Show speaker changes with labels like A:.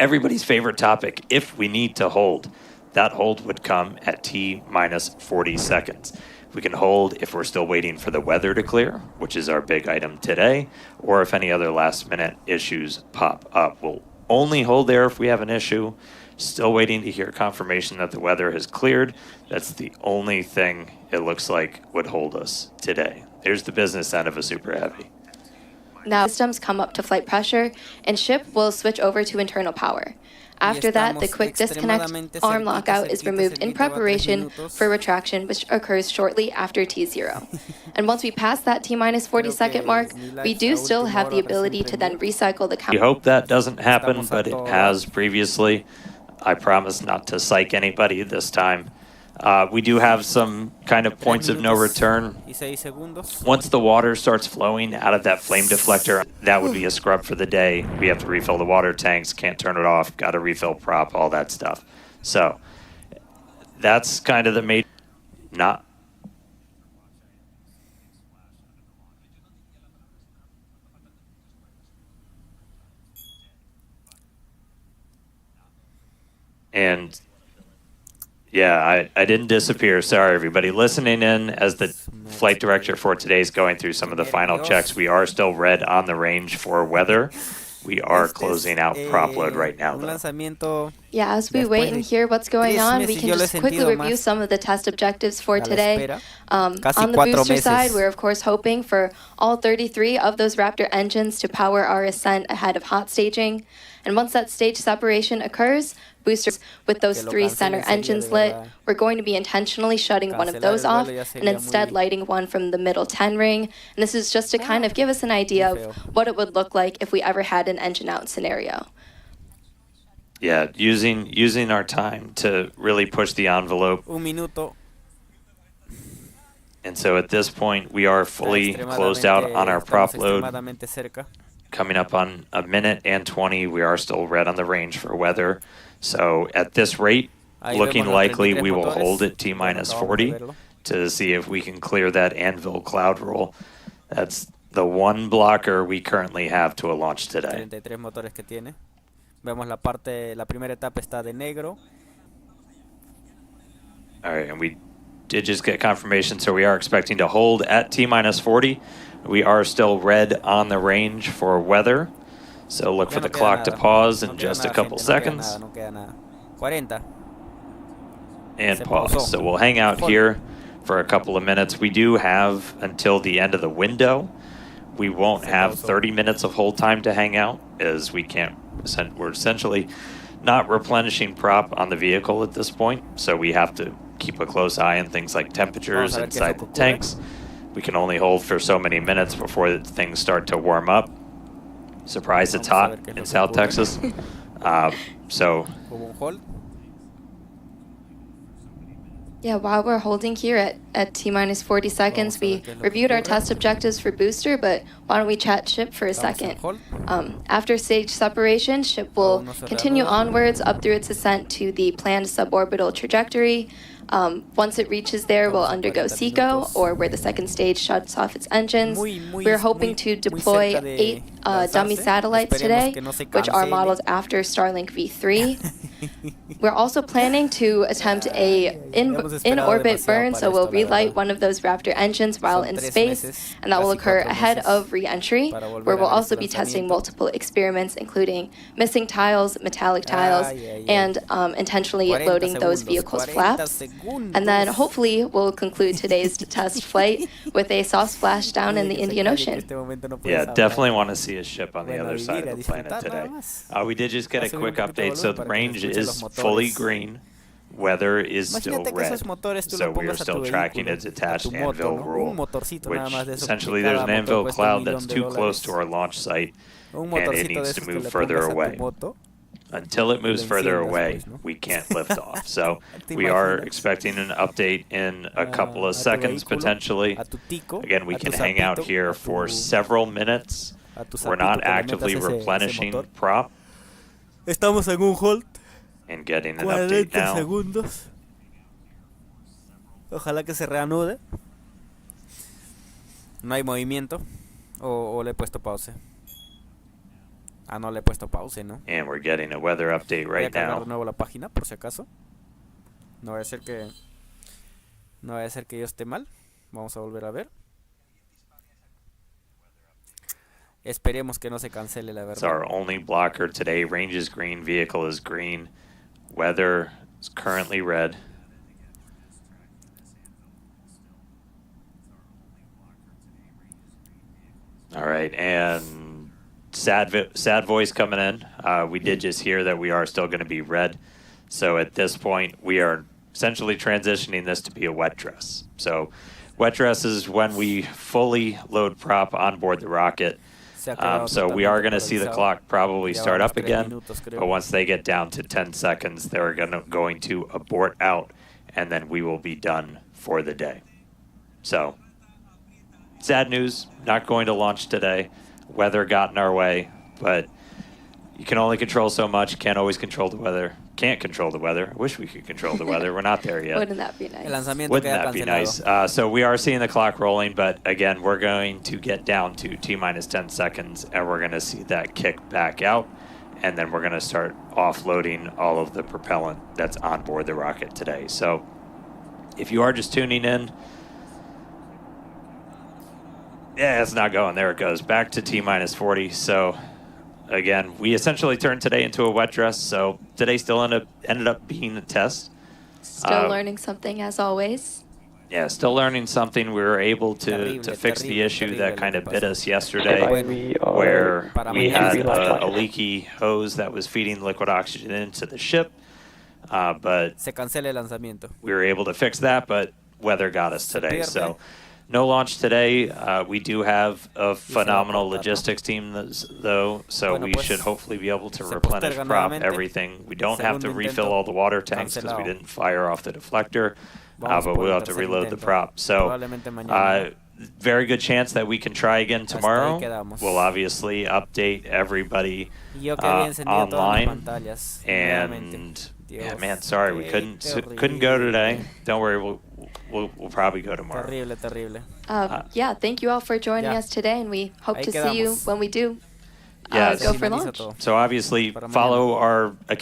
A: everybody's favorite topic, if we need to hold, that hold would come at T minus 40 seconds. We can hold if we're still waiting for the weather to clear, which is our big item today, or if any other last minute issues pop up. We'll only hold there if we have an issue. Still waiting to hear confirmation that the weather has cleared. That's the only thing it looks like would hold us today. There's the business end of a Super Heavy.
B: Now systems come up to flight pressure, and ship will switch over to internal power. After that, the quick disconnect arm lockout is removed in preparation for retraction, which occurs shortly after T0. And once we pass that T-minus 40-second mark, we do still have the ability to then recycle the
A: We hope that doesn't happen, but it has previously. I promise not to psych anybody this time. We do have some kind of points of no return. Once the water starts flowing out of that flame deflector, that would be a scrub for the day. We have to refill the water tanks, can't turn it off, got to refill prop, all that stuff. So that's kind of the major, not. And yeah, I didn't disappear. Sorry, everybody. Listening in as the flight director for today is going through some of the final checks. We are still red on the range for weather. We are closing out prop load right now, though.
B: Yeah, as we wait and hear what's going on, we can just quickly review some of the test objectives for today. On the booster side, we're of course hoping for all 33 of those Raptor engines to power our ascent ahead of hot staging. And once that stage separation occurs, boosters with those 3 center engines lit, we're going to be intentionally shutting one of those off and instead lighting one from the middle 10 ring. And this is just to kind of give us an idea of what it would look like if we ever had an engine out scenario.
A: Yeah, using our time to really push the envelope. And so at this point, we are fully closed out on our prop load. Coming up on a minute and 20, we are still red on the range for weather. So at this rate, looking likely we will hold at T minus 40 to see if we can clear that anvil cloud roll. That's the one blocker we currently have to a launch today. All right, and we did just get confirmation, so we are expecting to hold at T minus 40. We are still red on the range for weather, so look for the clock to pause in just a couple seconds. And pause. So we'll hang out here for a couple of minutes. We do have until the end of the window. We won't have 30 minutes of hold time to hang out, as we can't. We're essentially not replenishing prop on the vehicle at this point, so we have to keep a close eye on things like temperatures inside the tanks. We can only hold for so many minutes before things start to warm up. Surprise, it's hot in South Texas.
B: Yeah, while we're holding here at T minus 40 seconds, we reviewed our test objectives for booster, but why don't we chat ship for a second? After stage separation, ship will continue onwards up through its ascent to the planned suborbital trajectory. Once it reaches there, we'll undergo SECO, or where the second stage shuts off its engines. We're hoping to deploy 8 dummy satellites today, which are modeled after Starlink V3. We're also planning to attempt a in-orbit burn, so we'll relight one of those Raptor engines while in space, and that will occur ahead of re-entry, where we'll also be testing multiple experiments, including missing tiles, metallic tiles, and intentionally loading those vehicles' flaps. And then hopefully we'll conclude today's test flight with a soft splash down in the Indian Ocean.
A: Yeah, definitely want to see a ship on the other side of the planet today. We did just get a quick update, so the range is fully green. Weather is still red, so we are still tracking a detached anvil rule, which essentially there's an anvil cloud that's too close to our launch site, and it needs to move further away. Until it moves further away, we can't lift off. So we are expecting an update in a couple of seconds, potentially. Again, we can hang out here for several minutes. We're not actively replenishing prop.
C: Estamos en un hold
A: And getting an update now.
C: segundos. Ojalá que se reanude. No hay movimiento. O le he puesto pause. No le he puesto pause, ¿no?
A: And we're getting a weather update
C: Voy a
A: right
C: cargar
A: now.
C: de nuevo la página, por si acaso. No vaya a ser que yo esté mal. Vamos a volver a ver. Esperemos que no se cancele, la
A: It's
C: verdad.
A: our only blocker today. Range is green, vehicle is green. Weather is currently red. All right, and sad voice coming in. We did just hear that we are still going to be red. So at this point, we are essentially transitioning this to be a wet dress. So wet dress is when we fully load prop on board the rocket. So we are going to see the clock probably start up again, but once they get down to 10 seconds, they're going to abort out, and then we will be done for the day. So sad news, not going to launch today. Weather got in our way, but you can only control so much. Can't always control the weather. Can't control the weather. I wish we could control the weather. We're not there yet.
B: Wouldn't that be nice?
A: Wouldn't that be nice? So we are seeing the clock rolling, but again, we're going to get down to T-minus 10 seconds, and we're going to see that kick back out, and then we're going to start offloading all of the propellant that's on board the rocket today. So if you are just tuning in, yeah, it's not going. There it goes. Back to T-minus 40. So again, we essentially turned today into a wet dress, so today still ended up being a test.
B: Still learning something, as always.
A: Yeah, still learning something. We were able to fix the issue that kind of bit us yesterday, where we had a leaky hose that was feeding liquid oxygen into the ship. But
C: se cancela el lanzamiento.
A: We were able to fix that, but weather got us today. So no launch today. We do have a phenomenal logistics team, though, so we should hopefully be able to replenish prop everything. We don't have to refill all the water tanks because we didn't fire off the deflector, but we'll have to reload the prop. So very good chance that we can try again tomorrow. We'll obviously update everybody online. And yeah, man, sorry we couldn't go today. Don't worry, we'll probably go tomorrow.
C: Terrible.
B: Yeah, thank you all for joining us today, and we hope to see you when we do go for launch.
A: So obviously follow our